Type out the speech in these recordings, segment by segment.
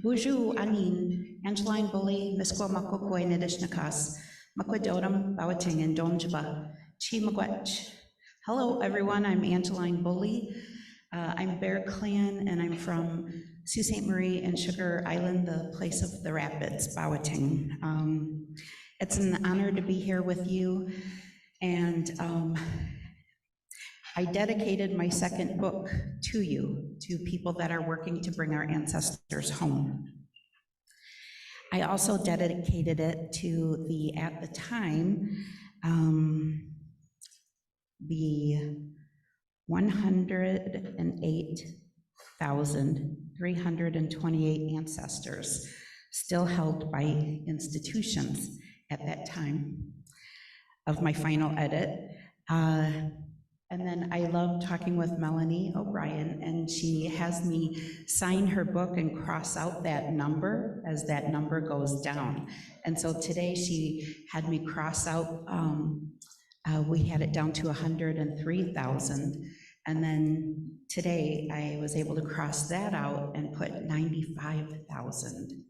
Buju Anin, Angeline Boulley, Miskwa Makokwe Nidishnakas, Makwadotam, Bawating, and Donjaba, Chi Magwech. Hello, everyone. I'm Angeline Boulley. I'm Bear Clan, and I'm from Sault Ste. Marie and Sugar Island, the place of the rapids, Bawating. It's an honor to be here with you, and I dedicated my second book to you, to people that are working to bring our ancestors home. I also dedicated it to the, at the time, the 108,328 ancestors still held by institutions at that time of my final edit. And then I love talking with Melanie O'Brien, and she has me sign her book and cross out that number as that number goes down. And so today she had me cross out, we had it down to 103,000. And then today I was able to cross that out and put 95,000.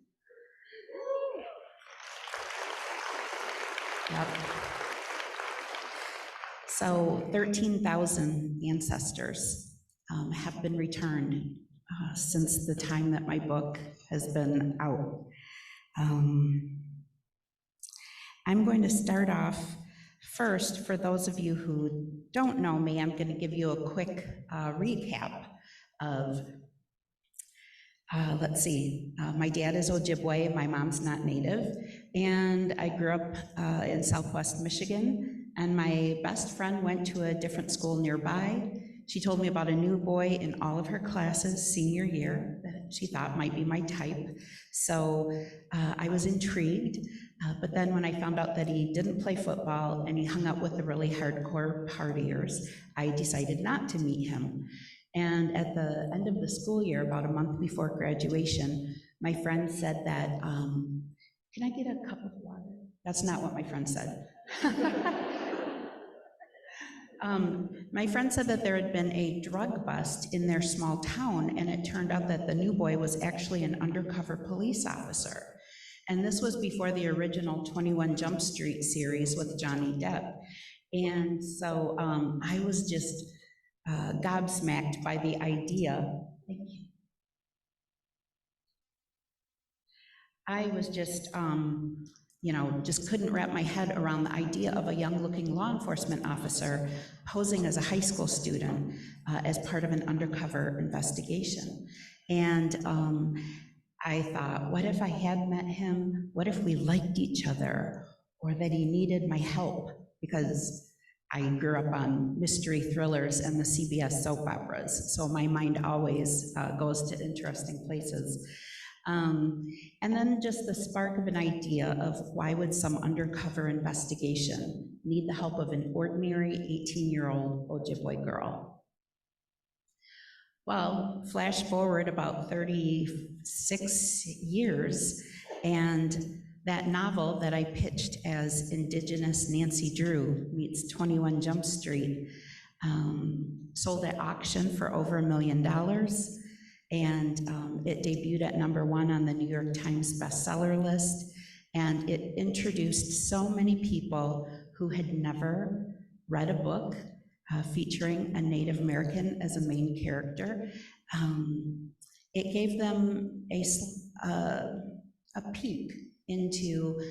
Yep. So 13,000 ancestors have been returned since the time that my book has been out. I'm going to start off first, for those of you who don't know me, I'm going to give you a quick recap of, let's see, my dad is Ojibwe, my mom's not Native, and I grew up in Southwest Michigan. And my best friend went to a different school nearby. She told me about a new boy in all of her classes senior year that she thought might be my type. So I was intrigued, but then when I found out that he didn't play football and he hung out with the really hardcore partiers, I decided not to meet him. And at the end of the school year, about a month before graduation, my friend said that, can I get a cup of water? That's not what my friend said. My friend said that there had been a drug bust in their small town, and it turned out that the new boy was actually an undercover police officer. And this was before the original 21 Jump Street series with Johnny Depp. And so I was just gobsmacked by the idea. Thank you. I was just, just couldn't wrap my head around the idea of a young-looking law enforcement officer posing as a high school student as part of an undercover investigation. And I thought, what if I had met him? What if we liked each other? Or that he needed my help? Because I grew up on mystery thrillers and the CBS soap operas, so my mind always goes to interesting places. And then just the spark of an idea of why would some undercover investigation need the help of an ordinary 18-year-old Ojibwe girl? Well, flash forward about 36 years, and that novel that I pitched as Indigenous Nancy Drew meets 21 Jump Street sold at auction for over $1 million. And it debuted at #1 on the New York Times bestseller list, and it introduced so many people who had never read a book featuring a Native American as a main character. It gave them a peek into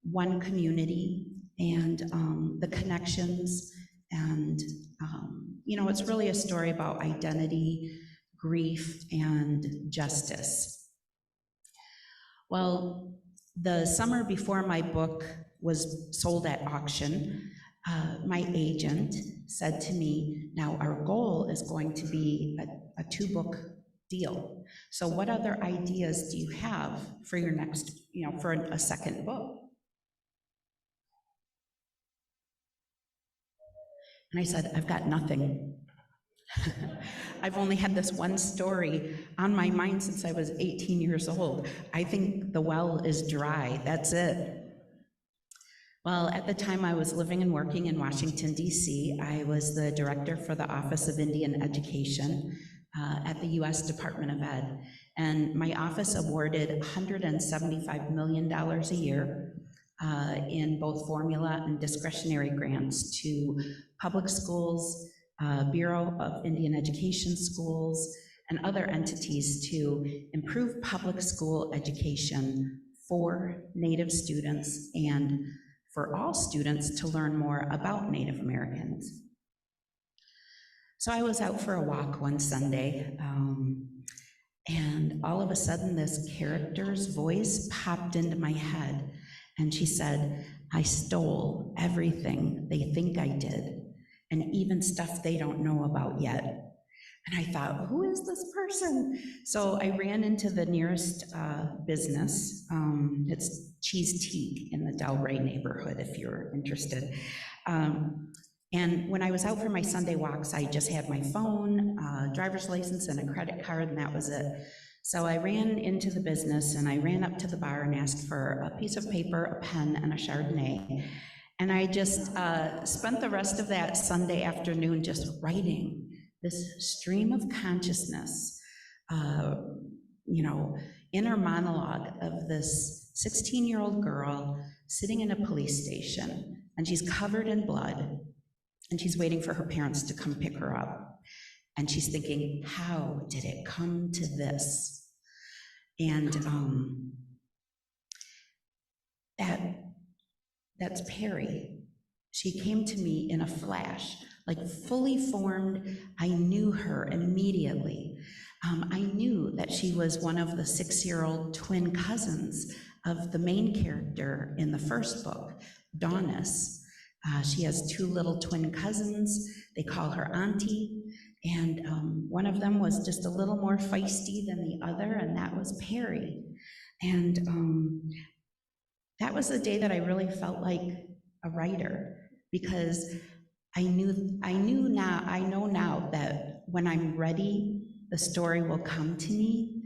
one community and the connections, and it's really a story about identity, grief, and justice. Well, the summer before my book was sold at auction, my agent said to me, now our goal is going to be a 2-book deal. So what other ideas do you have for your next, for a second book? And I said, I've got nothing. I've only had this one story on my mind since I was 18 years old. I think the well is dry, that's it. Well, at the time I was living and working in Washington, D.C., I was the director for the Office of Indian Education at the U.S. Department of Ed. And my office awarded $175 million a year in both formula and discretionary grants to public schools, Bureau of Indian Education schools, and other entities to improve public school education for Native students and for all students to learn more about Native Americans. So I was out for a walk one Sunday, and all of a sudden this character's voice popped into my head, and she said, "I stole everything they think I did, and even stuff they don't know about yet." And I thought, who is this person? So I ran into the nearest business. It's Cheese Teague in the Delray neighborhood, if you're interested. And when I was out for my Sunday walks, I just had my phone, driver's license, and a credit card, and that was it. So I ran into the business, and I ran up to the bar and asked for a piece of paper, a pen, and a Chardonnay. And I just spent the rest of that Sunday afternoon just writing this stream of consciousness, inner monologue of this 16-year-old girl sitting in a police station, and she's covered in blood, and she's waiting for her parents to come pick her up. And she's thinking, how did it come to this? And that's Perry. She came to me in a flash, like fully formed. I knew her immediately. I knew that she was one of the 6-year-old twin cousins of the main character in the first book, Daunis. She has 2 little twin cousins. They call her Auntie, and one of them was just a little more feisty than the other, and that was Perry. And that was the day that I really felt like a writer, because I know now that when I'm ready, the story will come to me.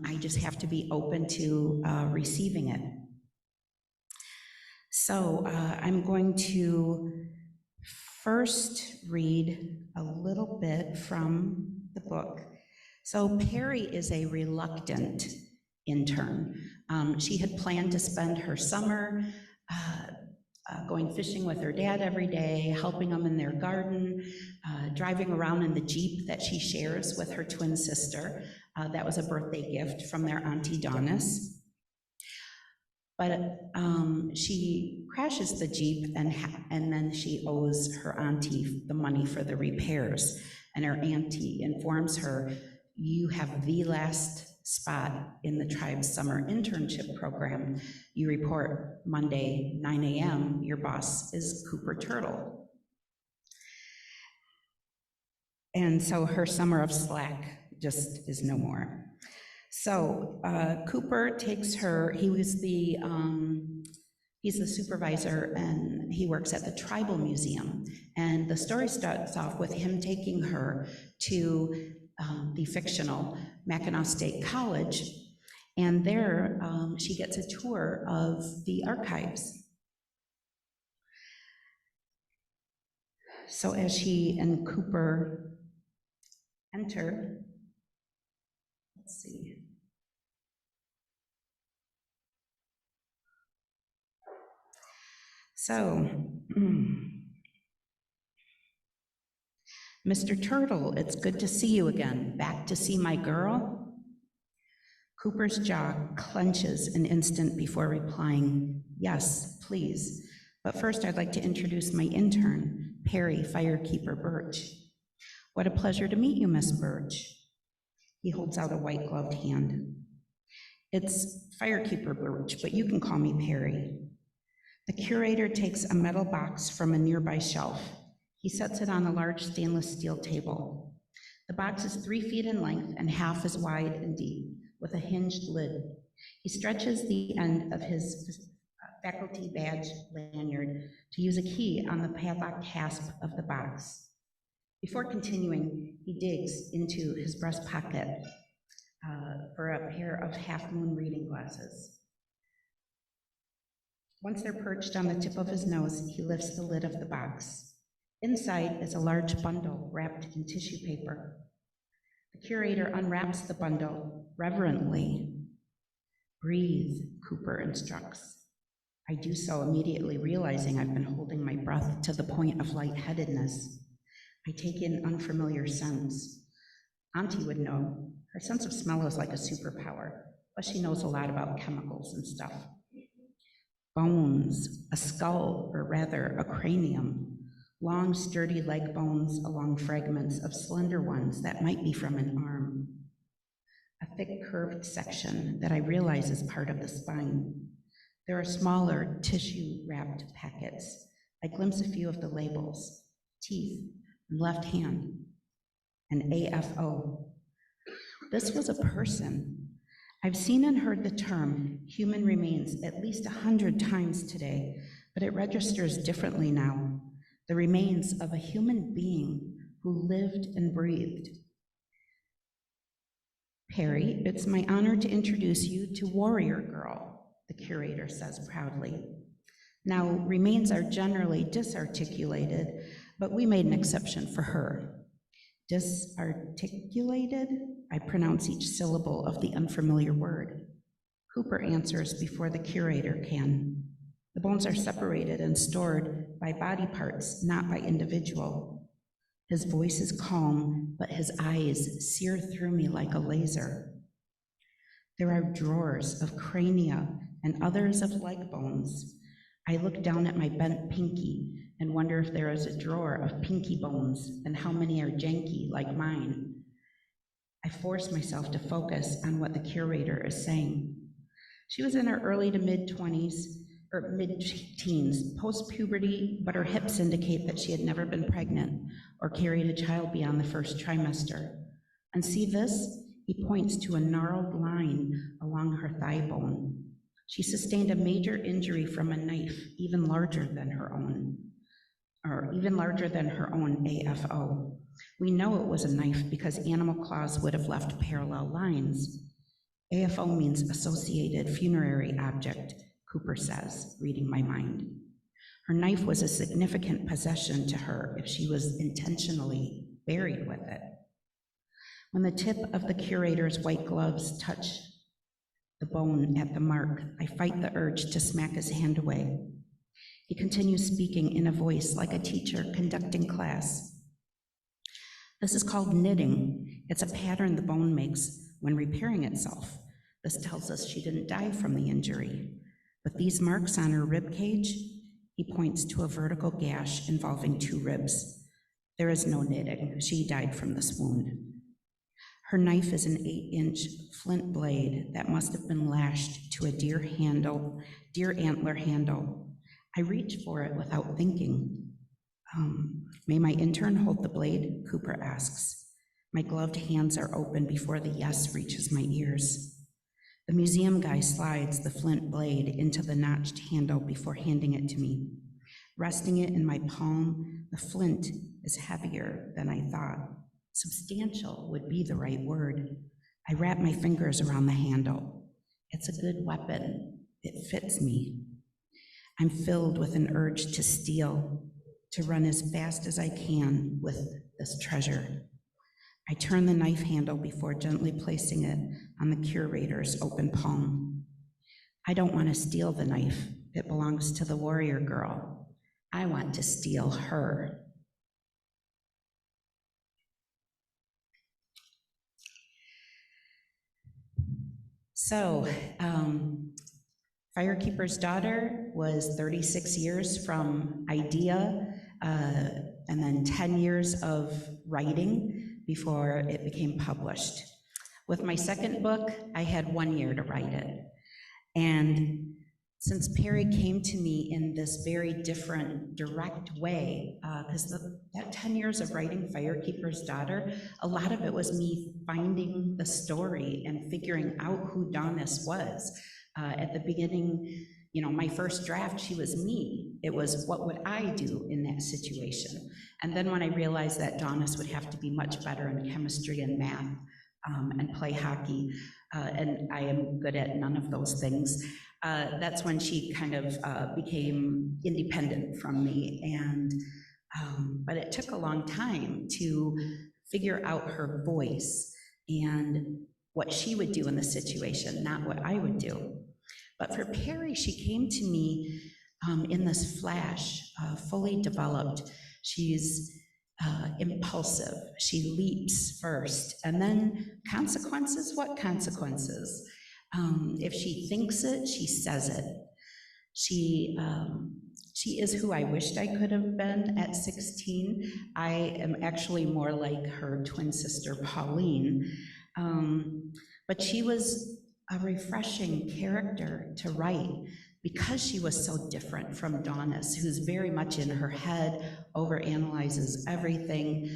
I just have to be open to receiving it. So I'm going to first read a little bit from the book. So Perry is a reluctant intern. She had planned to spend her summer going fishing with her dad every day, helping them in their garden, driving around in the Jeep that she shares with her twin sister. That was a birthday gift from their Auntie Daunis. But she crashes the Jeep, and then she owes her auntie the money for the repairs. And her auntie informs her, "You have the last spot in the tribe's summer internship program. You report Monday, 9 a.m. Your boss is Cooper Turtle." And so her summer of slack just is no more. So Cooper takes her. He's the supervisor, and he works at the Tribal Museum. And the story starts off with him taking her to the fictional Mackinac State College, and there she gets a tour of the archives. So as she and Cooper enter, let's see. So, "Mr. Turtle, it's good to see you again. Back to see my girl?" Cooper's jaw clenches an instant before replying, "Yes, please. But first I'd like to introduce my intern, Perry Firekeeper-Birch." "What a pleasure to meet you, Miss Birch." He holds out a white-gloved hand. "It's Firekeeper-Birch, but you can call me Perry." The curator takes a metal box from a nearby shelf. He sets it on a large stainless steel table. The box is 3 feet in length and half as wide and deep, with a hinged lid. He stretches the end of his faculty badge lanyard to use a key on the padlocked hasp of the box. Before continuing, he digs into his breast pocket for a pair of half-moon reading glasses. Once they're perched on the tip of his nose, he lifts the lid of the box. Inside is a large bundle wrapped in tissue paper. The curator unwraps the bundle reverently. Breathe, Cooper instructs. I do so, immediately realizing I've been holding my breath to the point of lightheadedness. I take in unfamiliar scents. Auntie would know. Her sense of smell is like a superpower, but she knows a lot about chemicals and stuff. Bones, a skull, or rather a cranium, long sturdy leg bones along fragments of slender ones that might be from an arm. A thick curved section that I realize is part of the spine. There are smaller tissue-wrapped packets. I glimpse a few of the labels: teeth, left hand, and AFO. This was a person. I've seen and heard the term human remains at least 100 times today, but it registers differently now. The remains of a human being who lived and breathed. Perry, it's my honor to introduce you to Warrior Girl, the curator says proudly. Now, remains are generally disarticulated, but we made an exception for her. Disarticulated? I pronounce each syllable of the unfamiliar word. Cooper answers before the curator can. The bones are separated and stored by body parts, not by individual. His voice is calm, but his eyes sear through me like a laser. There are drawers of crania and others of leg bones. I look down at my bent pinky and wonder if there is a drawer of pinky bones and how many are janky like mine. I force myself to focus on what the curator is saying. She was in her early to mid-20s, or mid-teens, post-puberty, but her hips indicate that she had never been pregnant or carried a child beyond the first trimester. And see this? He points to a gnarled line along her thigh bone. She sustained a major injury from a knife, even larger than her own AFO. We know it was a knife because animal claws would have left parallel lines. AFO means associated funerary object, Cooper says, reading my mind. Her knife was a significant possession to her if she was intentionally buried with it. When the tip of the curator's white gloves touch the bone at the mark, I fight the urge to smack his hand away. He continues speaking in a voice like a teacher conducting class. This is called knitting. It's a pattern the bone makes when repairing itself. This tells us she didn't die from the injury. But these marks on her rib cage, he points to a vertical gash involving 2 ribs. There is no knitting. She died from this wound. Her knife is an 8-inch flint blade that must have been lashed to a deer antler handle. I reach for it without thinking. May my intern hold the blade? Cooper asks. My gloved hands are open before the yes reaches my ears. The museum guy slides the flint blade into the notched handle before handing it to me. Resting it in my palm, the flint is heavier than I thought. Substantial would be the right word. I wrap my fingers around the handle. It's a good weapon. It fits me. I'm filled with an urge to steal, to run as fast as I can with this treasure. I turn the knife handle before gently placing it on the curator's open palm. I don't want to steal the knife. It belongs to the warrior girl. I want to steal her. So, Firekeeper's daughter was 36 years from idea and then 10 years of writing before it became published. With my second book, I had 1 year to write it. And since Perry came to me in this very different, direct way, because that 10 years of writing Firekeeper's daughter, a lot of it was me finding the story and figuring out who Donis was. At the beginning, you know, my first draft, she was me. It was, what would I do in that situation? And then when I realized that Donis would have to be much better in chemistry and math and play hockey, and I am good at none of those things, that's when she kind of became independent from me. And but it took a long time to figure out her voice. and what she would do in the situation, not what I would do. But for Perry, she came to me in this flash, fully developed. She's impulsive. She leaps first, and then consequences? What consequences? If she thinks it, she says it. She is who I wished I could have been at 16. I am actually more like her twin sister, Pauline. But she was a refreshing character to write because she was so different from Daunis, who's very much in her head, overanalyzes everything.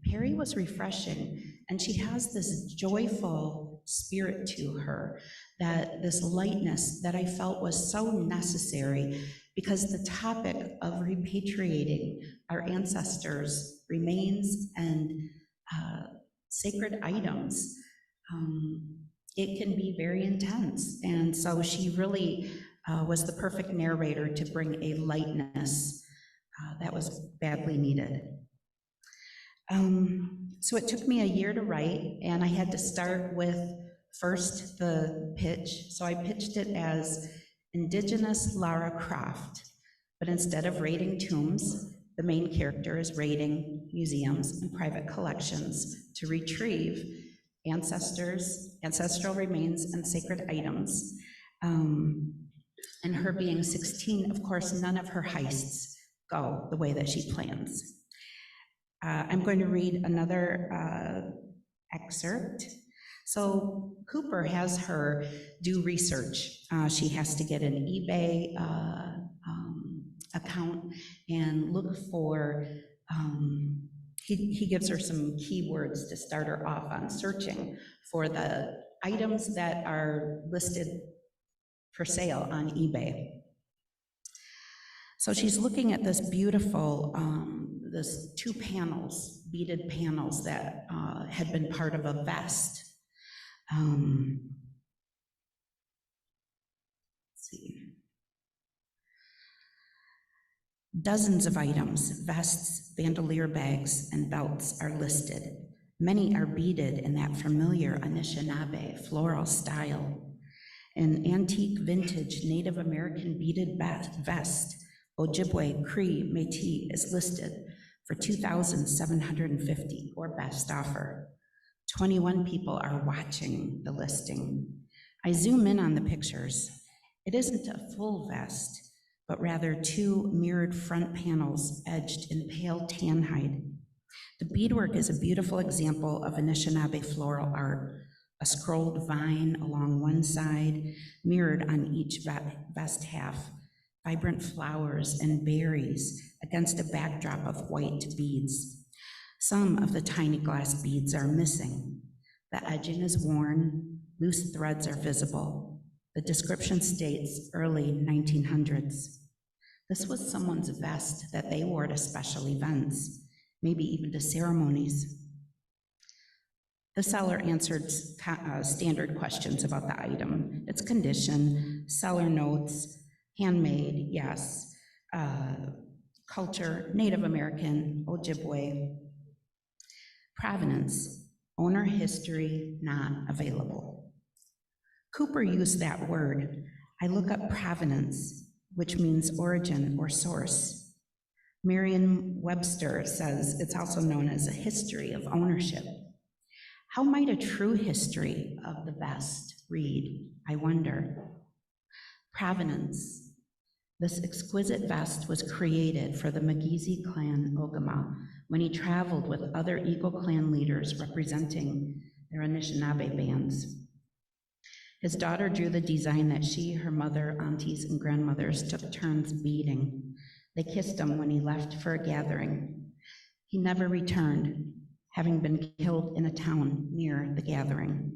Perry was refreshing, and she has this joyful spirit to her, that this lightness that I felt was so necessary, because the topic of repatriating our ancestors' remains and sacred items, it can be very intense. And so she really was the perfect narrator to bring a lightness that was badly needed. So it took me a year to write, and I had to start with first the pitch. So I pitched it as Indigenous Lara Croft, but instead of raiding tombs, the main character is raiding museums and private collections to retrieve ancestral remains and sacred items. And her being 16, of course, none of her heists go the way that she plans. I'm going to read another excerpt. So Cooper has her do research. She has to get an eBay account and look for, he gives her some keywords to start her off on searching for the items that are listed for sale on eBay. So she's looking at this beautiful, this 2 panels, beaded panels that had been part of a vest. Let's see. Dozens of items, vests, bandolier bags, and belts are listed. Many are beaded in that familiar Anishinaabe floral style. An antique vintage Native American beaded vest, Ojibwe, Cree, Métis, is listed for $2,750 or best offer. 21 people are watching the listing. I zoom in on the pictures. It isn't a full vest, but rather 2 mirrored front panels edged in pale tan hide. The beadwork is a beautiful example of Anishinaabe floral art, a scrolled vine along one side, mirrored on each vest half, vibrant flowers and berries against a backdrop of white beads. Some of the tiny glass beads are missing. The edging is worn, loose threads are visible. The description states early 1900s. This was someone's vest that they wore to special events, maybe even to ceremonies. The seller answered standard questions about the item, its condition, seller notes, handmade, yes, culture, Native American, Ojibwe, provenance, owner history, not available. Cooper used that word. I look up provenance, which means origin or source. Merriam-Webster says it's also known as a history of ownership. How might a true history of the vest read, I wonder? Provenance. This exquisite vest was created for the Magizi clan Ogama when he traveled with other Eagle clan leaders representing their Anishinaabe bands. His daughter drew the design that she, her mother, aunties, and grandmothers took turns beading. They kissed him when he left for a gathering. He never returned, having been killed in a town near the gathering.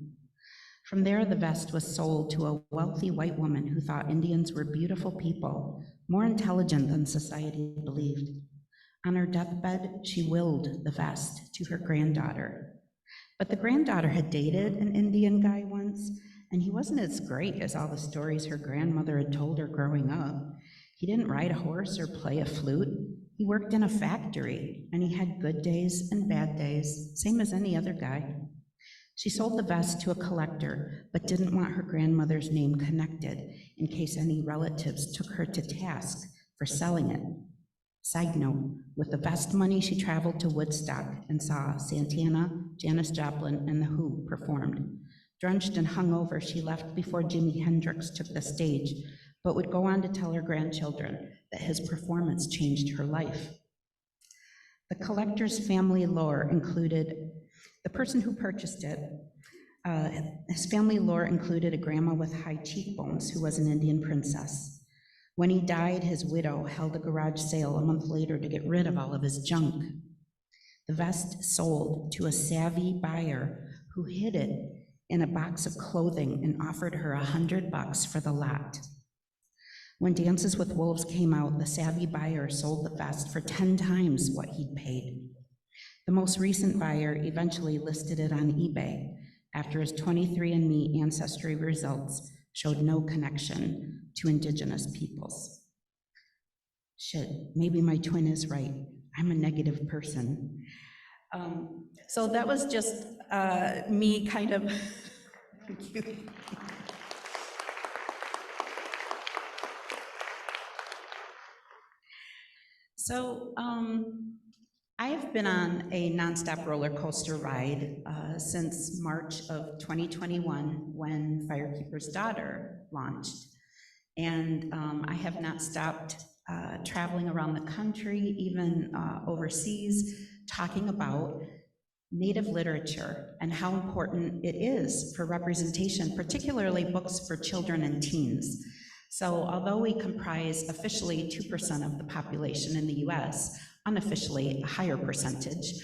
From there, the vest was sold to a wealthy white woman who thought Indians were beautiful people, more intelligent than society believed. On her deathbed, she willed the vest to her granddaughter. But the granddaughter had dated an Indian guy once, and he wasn't as great as all the stories her grandmother had told her growing up. He didn't ride a horse or play a flute. He worked in a factory, and he had good days and bad days, same as any other guy. She sold the vest to a collector, but didn't want her grandmother's name connected in case any relatives took her to task for selling it. Side note, with the vest money, she traveled to Woodstock and saw Santana, Janis Joplin, and The Who performed. Drenched and hungover, she left before Jimi Hendrix took the stage, but would go on to tell her grandchildren that his performance changed her life. The collector's family lore included the person who purchased it. His family lore included a grandma with high cheekbones who was an Indian princess. When he died, his widow held a garage sale a month later to get rid of all of his junk. The vest sold to a savvy buyer who hid it in a box of clothing and offered her $100 for the lot. When Dances with Wolves came out, the savvy buyer sold the vest for 10 times what he'd paid. The most recent buyer eventually listed it on eBay after his 23andMe ancestry results showed no connection to Indigenous peoples. Shit, maybe my twin is right. I'm a negative person. So that was just me kind of, thank you. So I have been on a nonstop roller coaster ride since March of 2021 when Firekeeper's Daughter launched. And I have not stopped traveling around the country, even overseas, talking about Native literature and how important it is for representation, particularly books for children and teens. So although we comprise officially 2% of the population in the US, unofficially a higher percentage,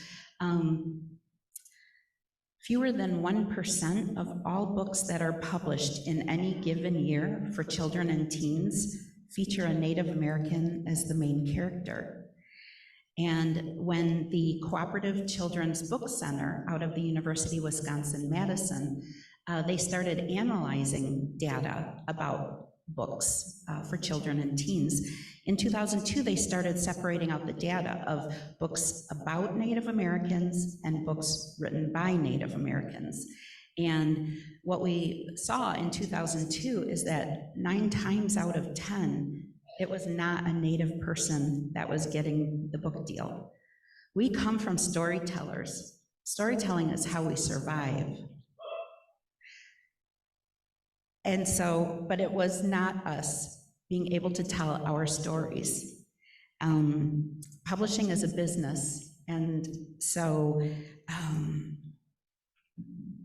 fewer than 1% of all books that are published in any given year for children and teens feature a Native American as the main character. And when the Cooperative Children's Book Center out of the University of Wisconsin-Madison, they started analyzing data about books for children and teens. In 2002, they started separating out the data of books about Native Americans and books written by Native Americans. And what we saw in 2002 is that 9 times out of 10, it was not a Native person that was getting the book deal. We come from storytellers. Storytelling is how we survive. And so, but it was not us being able to tell our stories. Publishing is a business, and so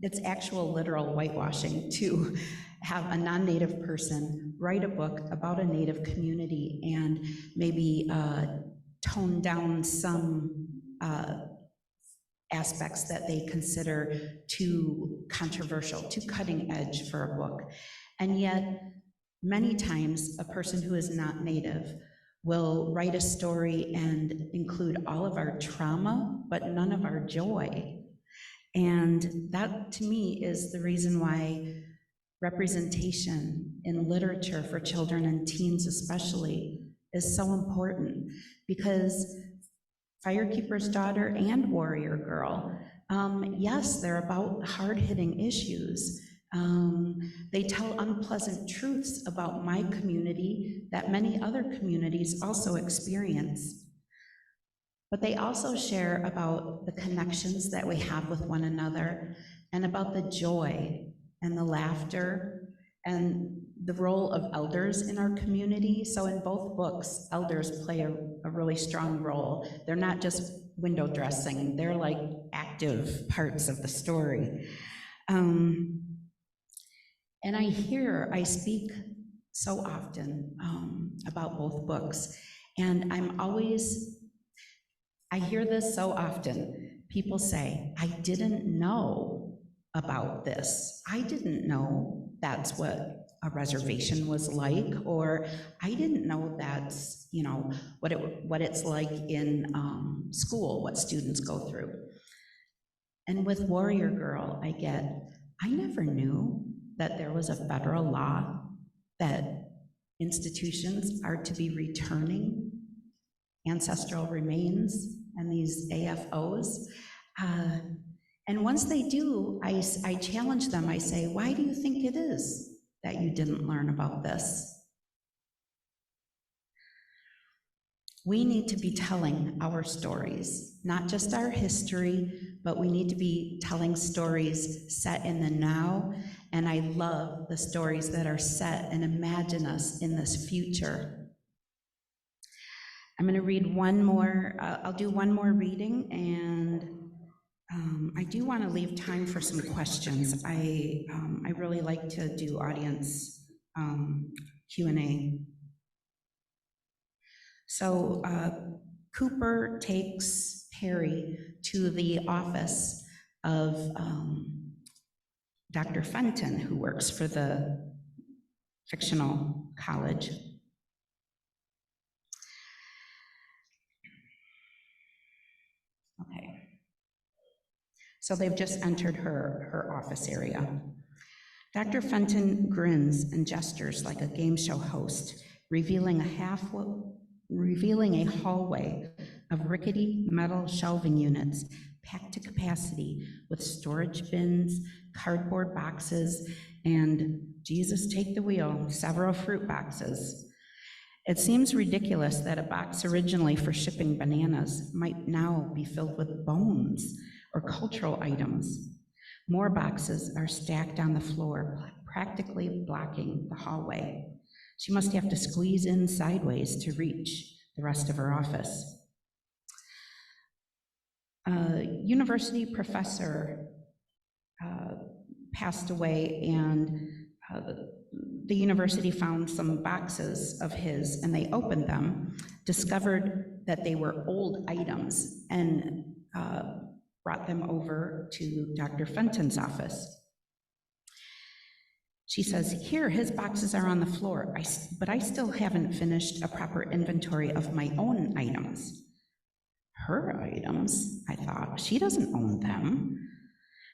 it's actual literal whitewashing to have a non-Native person write a book about a Native community and maybe tone down some aspects that they consider too controversial, too cutting edge for a book. And yet, many times, a person who is not Native will write a story and include all of our trauma, but none of our joy. And that, to me, is the reason why representation in literature for children and teens especially is so important, because Firekeeper's Daughter and Warrior Girl, yes, they're about hard-hitting issues. They tell unpleasant truths about my community that many other communities also experience. But they also share about the connections that we have with one another and about the joy and the laughter and the role of elders in our community. So in both books, elders play a really strong role. They're not just window dressing, they're like active parts of the story. And I speak so often about both books, and I hear this so often. People say, I didn't know about this. I didn't know that's what a reservation was like, or I didn't know that's, what it's like in school, what students go through. And with Warrior Girl, I never knew that there was a federal law that institutions are to be returning ancestral remains and these AFOs. And once they do, I challenge them. I say, why do you think it is that you didn't learn about this? We need to be telling our stories, not just our history, but we need to be telling stories set in the now. And I love the stories that are set and imagine us in this future. I'm going to read one more, I'll do one more reading, and I do want to leave time for some questions. I really like to do audience Q&A. So Cooper takes Perry to the office of Dr. Fenton, who works for the fictional college. Okay. So they've just entered her office area. Dr. Fenton grins and gestures like a game show host, revealing a hallway of rickety metal shelving units packed to capacity with storage bins, cardboard boxes, and, Jesus take the wheel, several fruit boxes. It seems ridiculous that a box originally for shipping bananas might now be filled with bones or cultural items. More boxes are stacked on the floor, practically blocking the hallway. She must have to squeeze in sideways to reach the rest of her office. A university professor passed away, and the university found some boxes of his, and they opened them, discovered that they were old items, and brought them over to Dr. Fenton's office. She says, here, his boxes are on the floor, but I still haven't finished a proper inventory of my own items. Her items, I thought, she doesn't own them.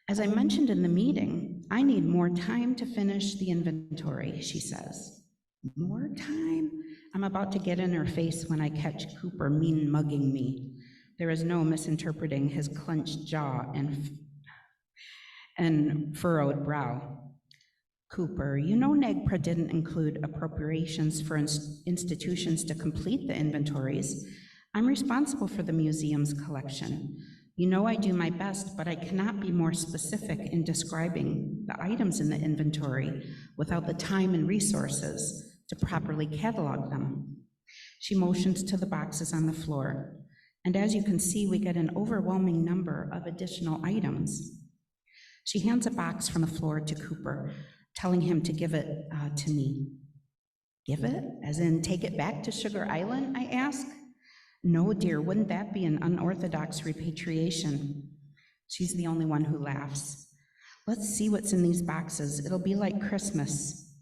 As I mentioned in the meeting, I need more time to finish the inventory, she says. More time? I'm about to get in her face when I catch Cooper mean mugging me. There is no misinterpreting his clenched jaw and furrowed brow. Cooper, you know NAGPRA didn't include appropriations for institutions to complete the inventories. I'm responsible for the museum's collection. You know I do my best, but I cannot be more specific in describing the items in the inventory without the time and resources to properly catalog them. She motions to the boxes on the floor, and as you can see, we get an overwhelming number of additional items. She hands a box from the floor to Cooper, telling him to give it to me. Give it? As in take it back to Sugar Island, I ask? No, dear, wouldn't that be an unorthodox repatriation? She's the only one who laughs. Let's see what's in these boxes. It'll be like Christmas.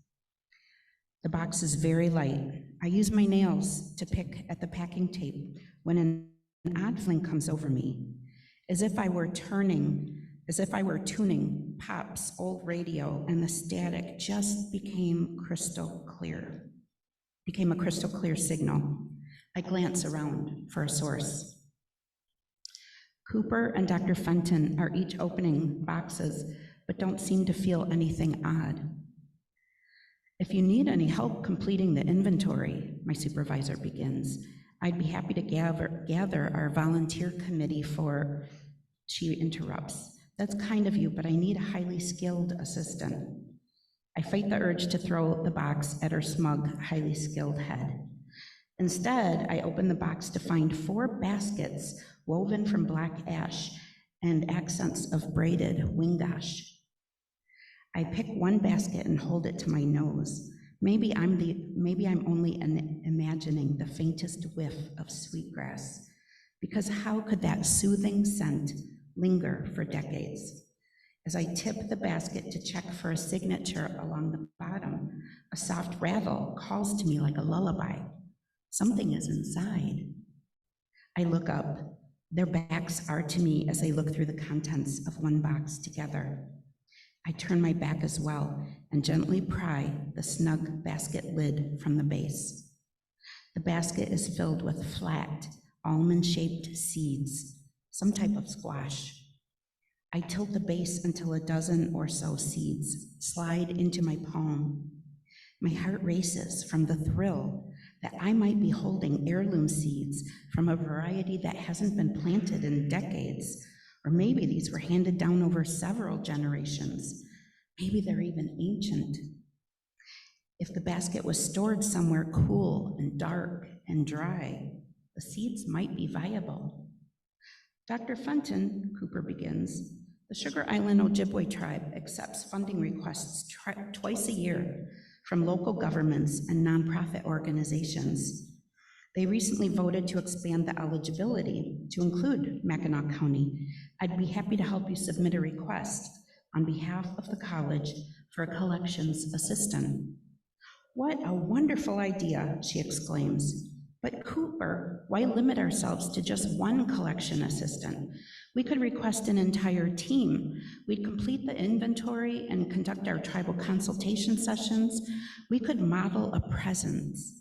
The box is very light. I use my nails to pick at the packing tape when an odd feeling comes over me, as if I were tuning Pop's old radio, and the static just became a crystal clear signal. I glance around for a source. Cooper and Dr. Fenton are each opening boxes, but don't seem to feel anything odd. If you need any help completing the inventory, my supervisor begins, I'd be happy to gather our volunteer committee for, she interrupts. That's kind of you, but I need a highly skilled assistant. I fight the urge to throw the box at her smug, highly skilled head. Instead, I open the box to find 4 baskets woven from black ash and accents of braided wingash. I pick one basket and hold it to my nose. Maybe I'm only imagining the faintest whiff of sweetgrass, because how could that soothing scent linger for decades? As I tip the basket to check for a signature along the bottom, a soft rattle calls to me like a lullaby. Something is inside. I look up. Their backs are to me as I look through the contents of one box together. I turn my back as well and gently pry the snug basket lid from the base. The basket is filled with flat, almond-shaped seeds, some type of squash. I tilt the base until a dozen or so seeds slide into my palm. My heart races from the thrill that I might be holding heirloom seeds from a variety that hasn't been planted in decades, or maybe these were handed down over several generations. Maybe they're even ancient. If the basket was stored somewhere cool and dark and dry, the seeds might be viable. Dr. Fenton, Cooper begins, the Sugar Island Ojibwe tribe accepts funding requests twice a year from local governments and nonprofit organizations. They recently voted to expand the eligibility to include Mackinac County. I'd be happy to help you submit a request on behalf of the college for a collections assistant. What a wonderful idea, she exclaims. But Cooper, why limit ourselves to just one collection assistant? We could request an entire team. We'd complete the inventory and conduct our tribal consultation sessions. We could model a process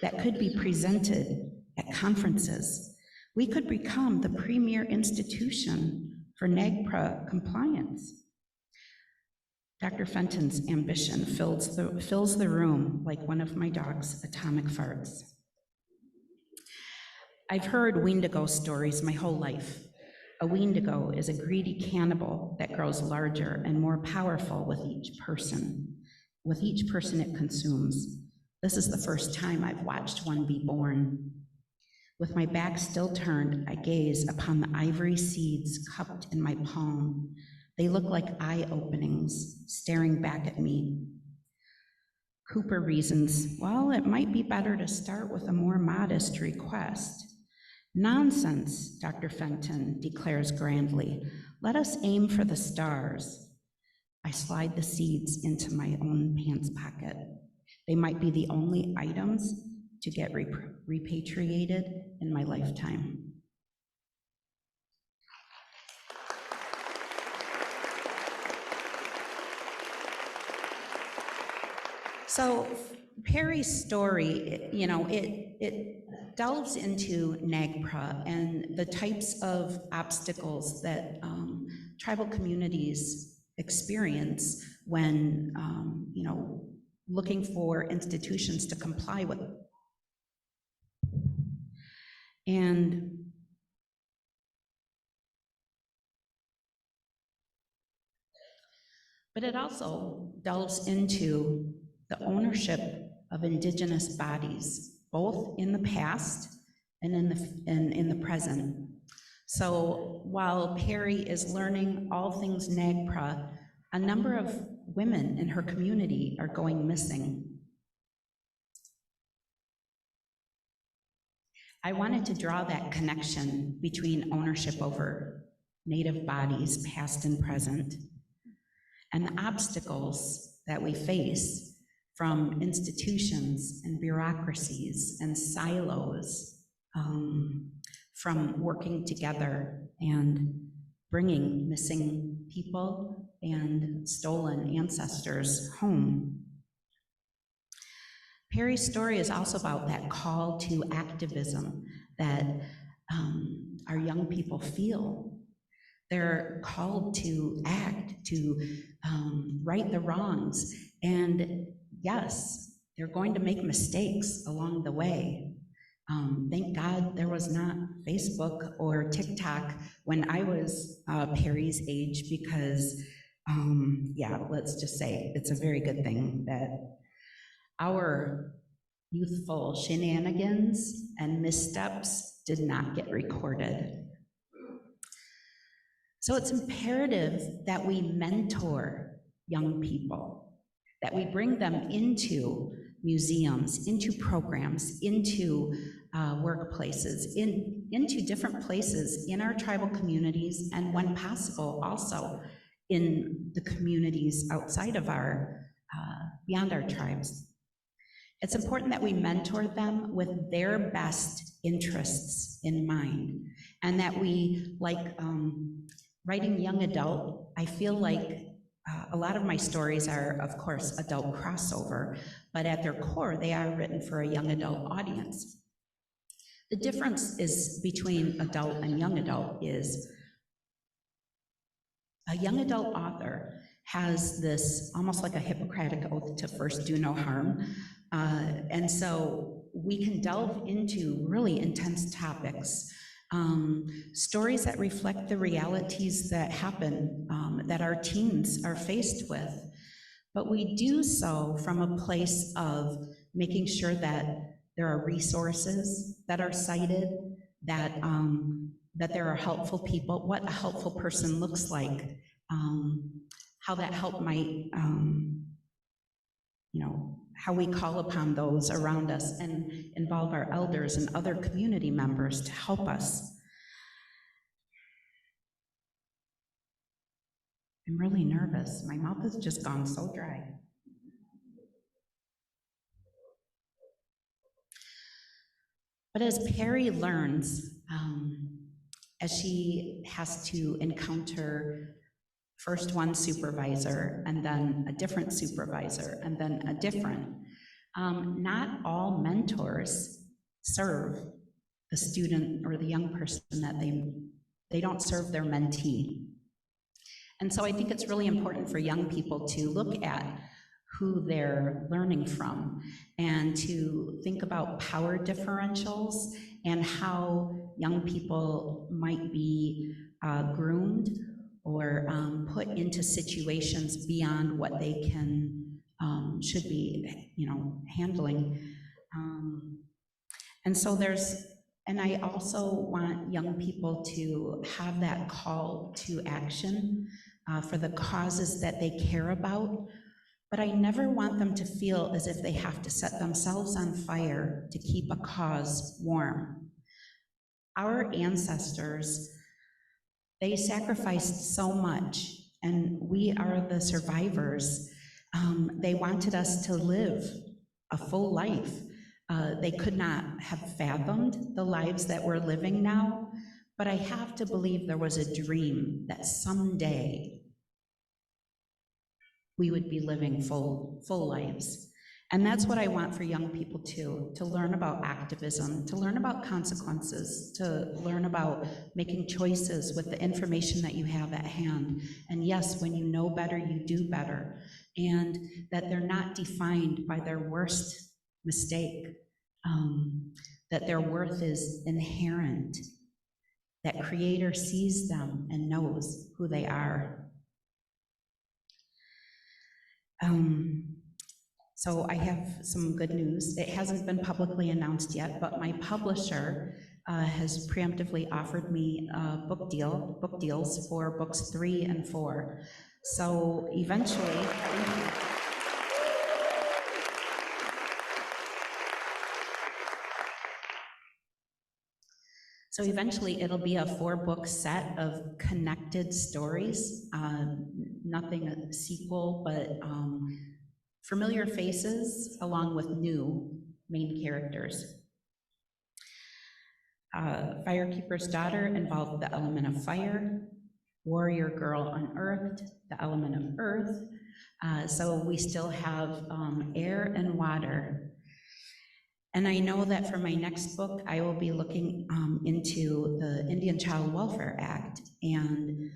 that could be presented at conferences. We could become the premier institution for NAGPRA compliance. Dr. Fenton's ambition fills the room like one of my dog's atomic farts. I've heard Wendigo stories my whole life. A Wendigo is a greedy cannibal that grows larger and more powerful with each person it consumes. This is the first time I've watched one be born. With my back still turned, I gaze upon the ivory seeds cupped in my palm. They look like eye openings, staring back at me. Cooper reasons, well, it might be better to start with a more modest request. Nonsense, Dr. Fenton declares grandly. Let us aim for the stars. I slide the seeds into my own pants pocket. They might be the only items to get repatriated in my lifetime. So Perry's story, it delves into NAGPRA and the types of obstacles that tribal communities experience when, looking for institutions to comply with. But it also delves into the ownership of Indigenous bodies, both in the past and in the present. So while Perry is learning all things NAGPRA, a number of women in her community are going missing. I wanted to draw that connection between ownership over Native bodies, past and present, and the obstacles that we face from institutions and bureaucracies and silos, from working together and bringing missing people and stolen ancestors home. Perry's story is also about that call to activism that our young people feel. They're called to act, to right the wrongs, and yes, they're going to make mistakes along the way. Thank God there was not Facebook or TikTok when I was Perry's age, because let's just say it's a very good thing that our youthful shenanigans and missteps did not get recorded. So it's imperative that we mentor young people, that we bring them into museums, into programs, into workplaces, into different places in our tribal communities, and when possible, also in the communities outside of our, beyond our tribes. It's important that we mentor them with their best interests in mind, and that we, like writing young adult, I feel like a lot of my stories are, of course, adult crossover, but at their core, they are written for a young adult audience. The difference is between adult and young adult is a young adult author has this almost like a Hippocratic oath to first do no harm. And so we can delve into really intense topics, stories that reflect the realities that happen, that our teens are faced with. But we do so from a place of making sure that there are resources that are cited, that, that there are helpful people, what a helpful person looks like, how that help might, how we call upon those around us and involve our elders and other community members to help us. I'm really nervous. My mouth has just gone so dry. But as Perry learns, as she has to encounter first one supervisor, and then a different supervisor, and then a different, not all mentors serve the student or the young person that they don't serve their mentee. And so I think it's really important for young people to look at who they're learning from and to think about power differentials and how young people might be groomed or put into situations beyond what they can, should be, handling. And so and I also want young people to have that call to action for the causes that they care about, but I never want them to feel as if they have to set themselves on fire to keep a cause warm. Our ancestors, they sacrificed so much, and we are the survivors. They wanted us to live a full life. They could not have fathomed the lives that we're living now, but I have to believe there was a dream that someday we would be living full lives. And that's what I want for young people too, to learn about activism, to learn about consequences, to learn about making choices with the information that you have at hand. And yes, when you know better, you do better. And that they're not defined by their worst mistake, that their worth is inherent, that Creator sees them and knows who they are. So I have some good news. It hasn't been publicly announced yet, but my publisher has preemptively offered me book deals for books 3 and 4. So eventually, it'll be a 4-book set of connected stories, nothing a sequel, but familiar faces along with new main characters. Firekeeper's Daughter involved the element of fire, Warrior Girl Unearthed, the element of earth. So we still have air and water. And I know that for my next book, I will be looking into the Indian Child Welfare Act. And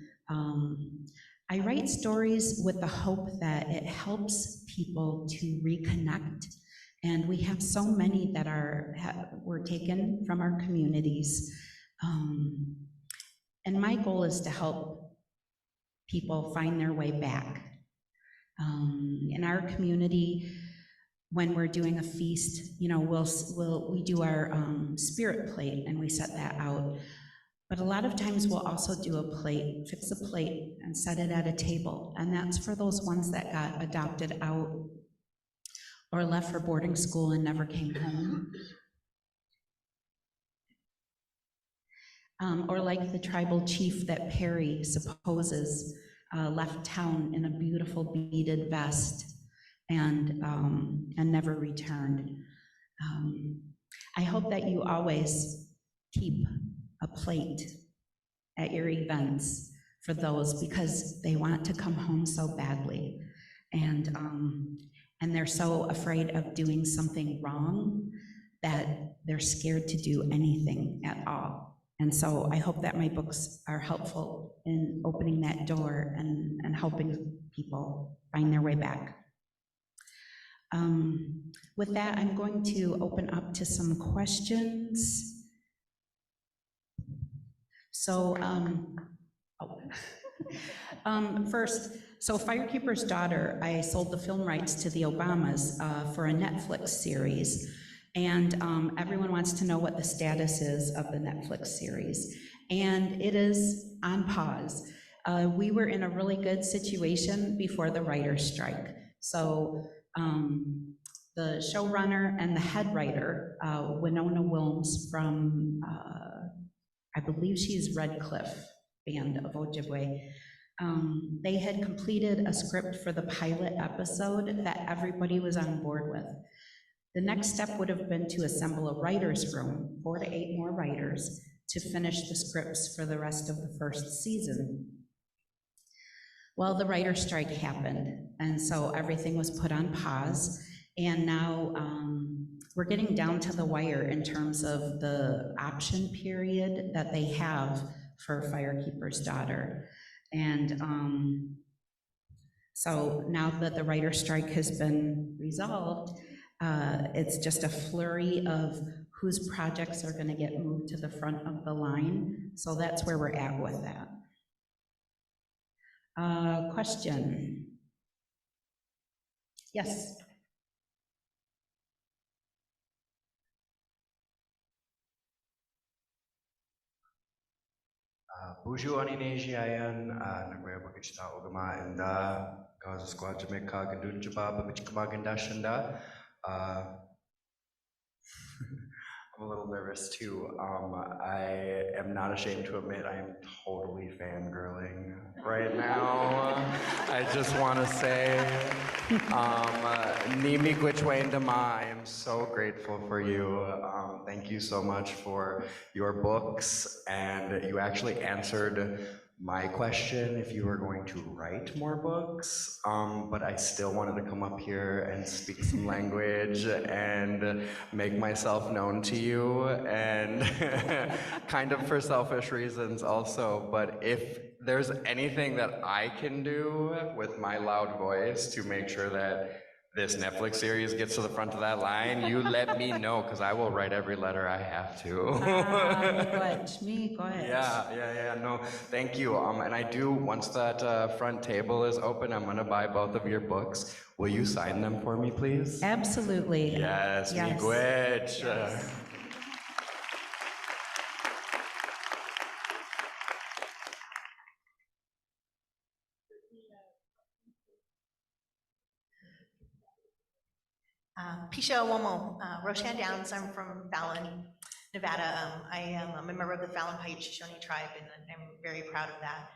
I write stories with the hope that it helps people to reconnect. And we have so many that were taken from our communities. And my goal is to help people find their way back. In our community, when we're doing a feast, we do our spirit plate and we set that out. But a lot of times we'll also do fix a plate and set it at a table. And that's for those ones that got adopted out or left for boarding school and never came home. Or like the tribal chief that Perry supposes left town in a beautiful beaded vest and never returned. I hope that you always keep a plate at your events for those, because they want to come home so badly, and they're so afraid of doing something wrong that they're scared to do anything at all. And so I hope that my books are helpful in opening that door and helping people find their way back. With that, I'm going to open up to some questions. So, first, so Firekeeper's Daughter, I sold the film rights to the Obamas for a Netflix series, and everyone wants to know what the status is of the Netflix series, and it is on pause. We were in a really good situation before the writer's strike, so the showrunner and the head writer, Winona Wilms from, I believe she's Red Cliff Band of Ojibwe, they had completed a script for the pilot episode that everybody was on board with. The next step would have been to assemble a writer's room, 4 to 8 more writers, to finish the scripts for the rest of the first season. Well, the writer's strike happened, and so everything was put on pause, and now we're getting down to the wire in terms of the option period that they have for Firekeeper's Daughter. And so now that the writer's strike has been resolved, it's just a flurry of whose projects are going to get moved to the front of the line. So that's where we're at with that. Question? Yes. Buju Aninesiayan, Nagwaya Bakachita Ogama, and Gaza Squad Jamaica, Gandun Jabba, Babichkamagandashanda. I'm a little nervous too. I am not ashamed to admit I am totally fangirling right now. I just want to say, Nimi Gwichwain Dama, I am so grateful for you. Thank you so much for your books, and you actually answered my question if you were going to write more books, but I still wanted to come up here and speak some language and make myself known to you, and kind of for selfish reasons also, but if there's anything that I can do with my loud voice to make sure that this Netflix series gets to the front of that line, you let me know, because I will write every letter I have to. Go ahead. Yeah, no, thank you. And I do, once that front table is open, I'm gonna buy both of your books. Will you sign them for me, please? Absolutely. Yes, yes. Miigwech. Yes. Pisha Womo, Roshan Downs. I'm from Fallon, Nevada. I am a member of the Fallon Paiute Shoshone tribe, and I'm very proud of that.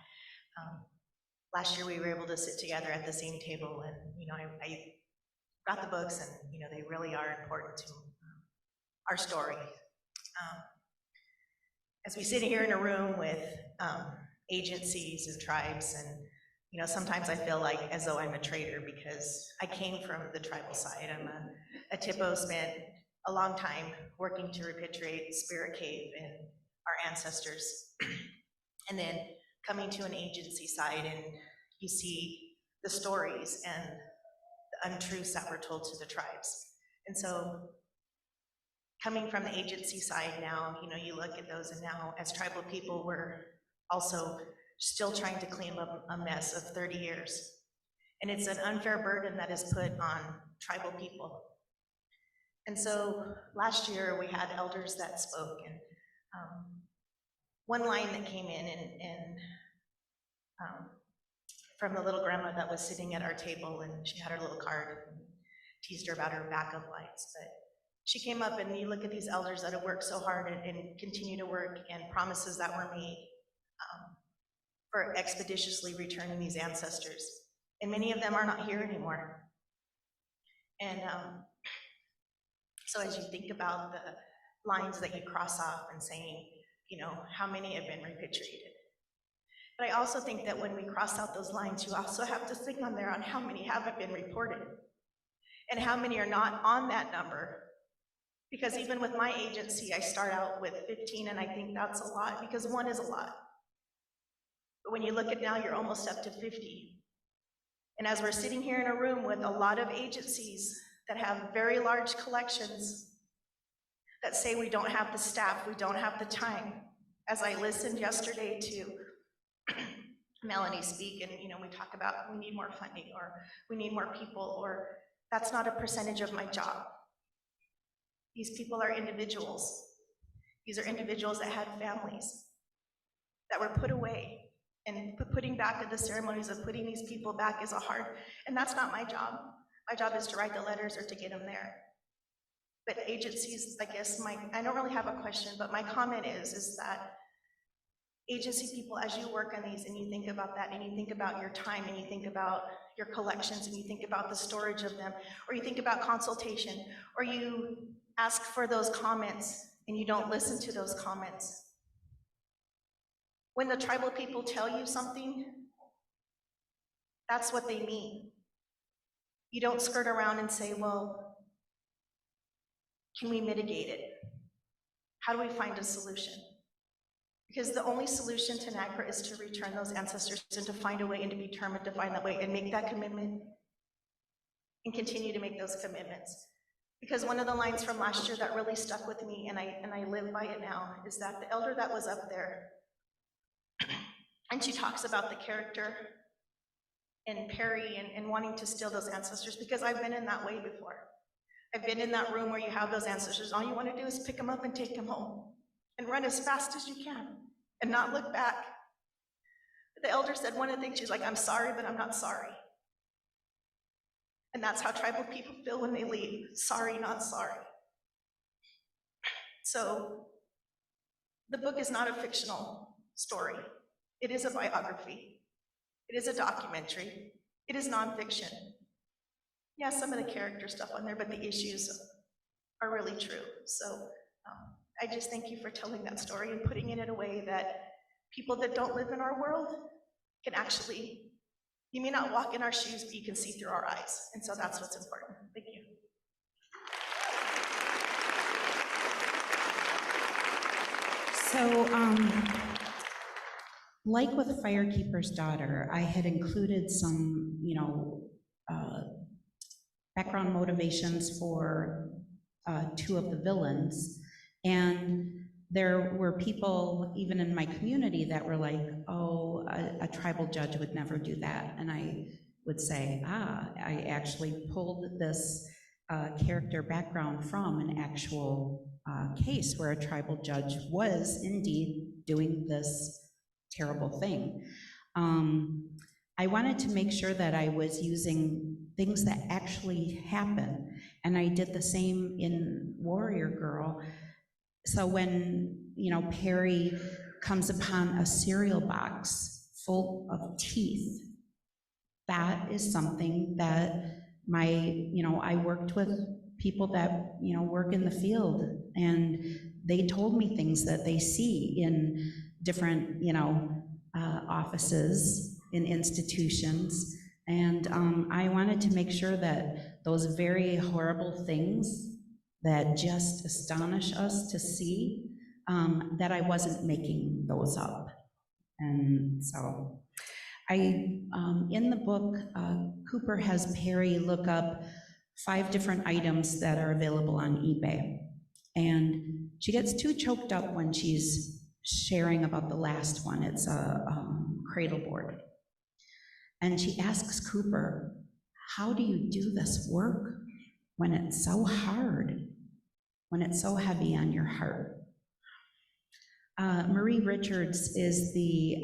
Last year we were able to sit together at the same table, and I got the books, and they really are important to our story. As we sit here in a room with agencies and tribes, and sometimes I feel like as though I'm a traitor because I came from the tribal side. I'm a Tippo, spent a long time working to repatriate Spirit Cave and our ancestors. And then coming to an agency side, and you see the stories and the untruths that were told to the tribes. And so coming from the agency side now, you look at those, and now as tribal people, we're also still trying to clean up a mess of 30 years. And it's an unfair burden that is put on tribal people. And so last year we had elders that spoke, and one line that came in and from the little grandma that was sitting at our table, and she had her little card and teased her about her backup lights. But she came up, and you look at these elders that have worked so hard and continue to work, and promises that were made for expeditiously returning these ancestors. And many of them are not here anymore. And so as you think about the lines that you cross off and saying, how many have been repatriated? But I also think that when we cross out those lines, you also have to think on there on how many haven't been reported and how many are not on that number Because even with my agency, I start out with 15, and I think that's a lot, because one is a lot. But when you look at now, you're almost up to 50. And as we're sitting here in a room with a lot of agencies that have very large collections that say we don't have the staff, we don't have the time. As I listened yesterday to Melanie speak, and we talk about we need more funding, or we need more people, or that's not a percentage of my job. These people are individuals. These are individuals that had families that were put away, and putting back the ceremonies of putting these people back is a hard, and that's not my job. My job is to write the letters or to get them there. But agencies, I guess, I don't really have a question, but my comment is that agency people, as you work on these and you think about that, and you think about your time, and you think about your collections, and you think about the storage of them, or you think about consultation, or you ask for those comments and you don't listen to those comments. When the tribal people tell you something, that's what they mean. You don't skirt around and say, well, can we mitigate it? How do we find a solution? Because the only solution to NAGPRA is to return those ancestors and to find a way and to be determined to find that way and make that commitment and continue to make those commitments. Because one of the lines from last year that really stuck with me, and I live by it now, is that the elder that was up there, and she talks about the character and Perry and wanting to steal those ancestors, because I've been in that way before. I've been in that room where you have those ancestors, all you want to do is pick them up and take them home and run as fast as you can and not look back. The elder said one of the things, she's like, I'm sorry, but I'm not sorry. And that's how tribal people feel when they leave. Sorry, not sorry. So the book is not a fictional story. It is a biography. It is a documentary. It is nonfiction. Yeah, some of the character stuff on there, but the issues are really true. So I just thank you for telling that story and putting it in a way that people that don't live in our world can actually, you may not walk in our shoes, but you can see through our eyes. And so that's what's important. Thank you. So, like with Firekeeper's Daughter, I had included some, background motivations for 2 of the villains. And there were people, even in my community, that were like, oh, a tribal judge would never do that. And I would say, I actually pulled this character background from an actual case where a tribal judge was indeed doing this terrible thing. I wanted to make sure that I was using things that actually happen, and I did the same in Warrior Girl. So when, Perry comes upon a cereal box full of teeth, that is something that I worked with people that, work in the field, and they told me things that they see in different, offices, in institutions, and I wanted to make sure that those very horrible things that just astonish us to see, that I wasn't making those up. And so in the book, Cooper has Perry look up 5 different items that are available on eBay. And she gets too choked up when she's sharing about the last one. It's a cradle board. And she asks Cooper, how do you do this work when it's so hard, when it's so heavy on your heart? Marie Richards is the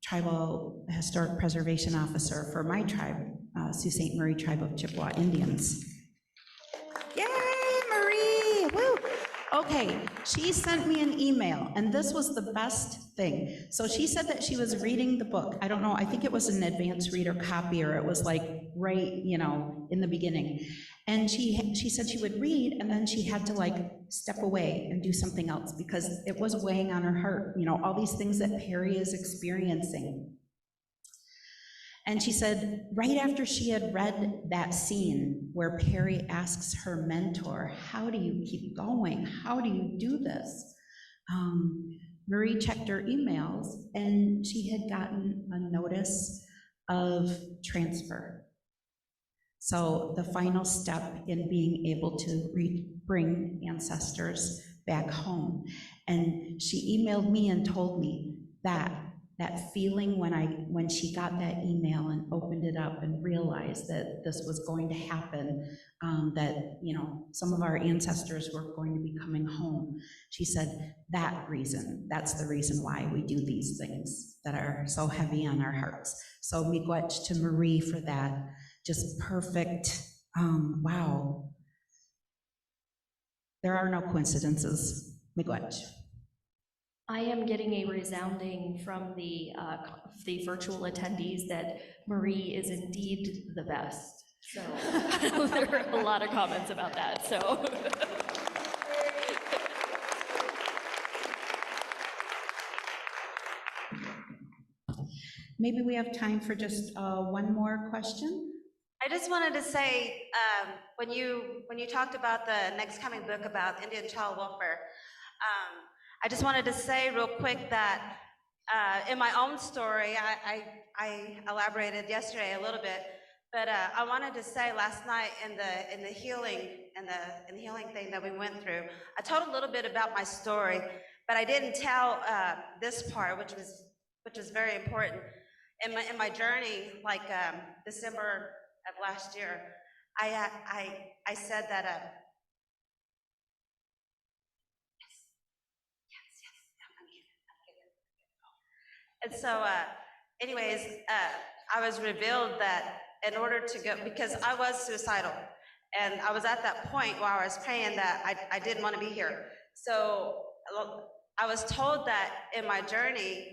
Tribal Historic Preservation Officer for my tribe, Sault Ste. Marie Tribe of Chippewa Indians. Yay, Marie! Woo! Okay, she sent me an email, and this was the best thing. So she said that she was reading the book. I don't know, I think it was an advanced reader copy, or it was like right, in the beginning. And she said she would read, and then she had to step away and do something else because it was weighing on her heart, all these things that Perry is experiencing. And she said, right after she had read that scene where Perry asks her mentor, how do you keep going? How do you do this? Marie checked her emails, and she had gotten a notice of transfer. So the final step in being able to bring ancestors back home. And she emailed me and told me that feeling when she got that email and opened it up and realized that this was going to happen, that, you know, some of our ancestors were going to be coming home. She said, that's the reason why we do these things that are so heavy on our hearts. So miigwech to Marie for that, just perfect, wow. There are no coincidences, miigwech. I am getting a resounding from the virtual attendees that Marie is indeed the best. So there are a lot of comments about that. So. Maybe we have time for just one more question. I just wanted to say, when you talked about the next coming book about Indian child welfare, I just wanted to say real quick that in my own story, I elaborated yesterday a little bit, but I wanted to say last night in the healing thing that we went through, I told a little bit about my story, but I didn't tell this part, which was very important. In my journey, like December of last year, I said that. And so, anyways, I was revealed that in order to go, because I was suicidal, and I was at that point where I was praying that I didn't want to be here. So I was told that in my journey,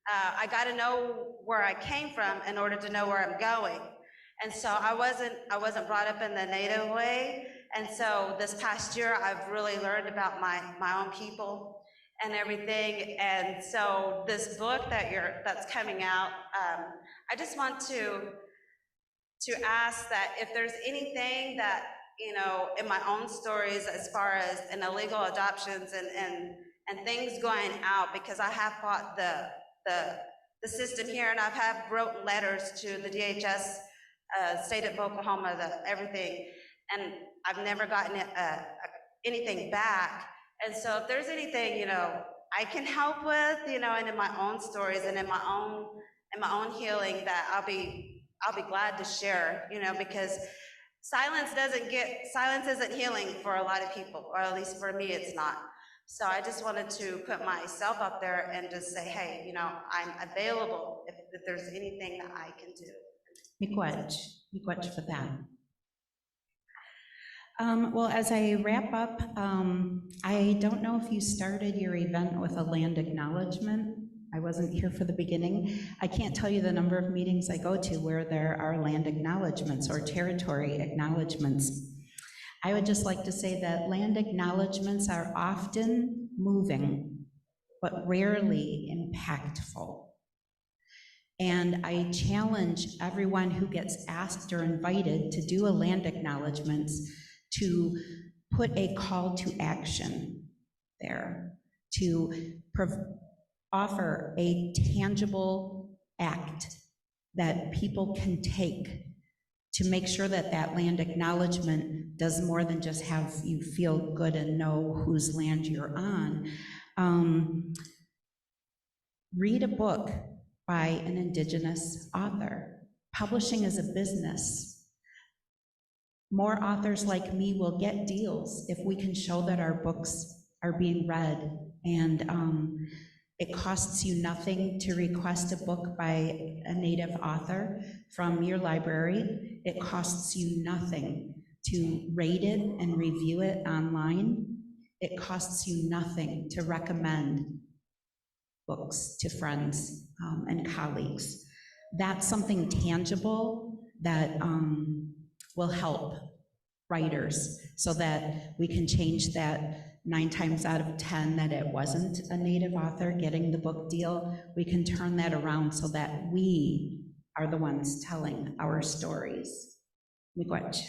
I got to know where I came from in order to know where I'm going. And so I wasn't brought up in the Native way. And so this past year, I've really learned about my own people and everything. And so this book that's coming out, I just want to ask that if there's anything that, you know, in my own stories as far as in illegal adoptions and things going out, because I have fought the system here, and I've wrote letters to the DHS, state of Oklahoma, everything, and I've never gotten anything back. And so if there's anything, you know, I can help with, you know, and in my own stories and in my own healing, that I'll be glad to share, you know, because silence isn't healing for a lot of people, or at least for me, it's not. So I just wanted to put myself up there and just say, hey, you know, I'm available if there's anything that I can do. Miigwech for that. Well, as I wrap up, I don't know if you started your event with a land acknowledgement. I wasn't here for the beginning. I can't tell you the number of meetings I go to where there are land acknowledgements or territory acknowledgements. I would just like to say that land acknowledgements are often moving, but rarely impactful. And I challenge everyone who gets asked or invited to do a land acknowledgement to put a call to action there, to offer a tangible act that people can take to make sure that that land acknowledgement does more than just have you feel good and know whose land you're on. Read a book by an Indigenous author. Publishing is a business. More authors like me will get deals if we can show that our books are being read, and it costs you nothing to request a book by a Native author from your library. It costs you nothing to rate it and review it online. It costs you nothing to recommend books to friends and colleagues. That's something tangible that will help writers so that we can change that 9 times out of 10 that it wasn't a Native author getting the book deal. We can turn that around so that we are the ones telling our stories. Miigwech.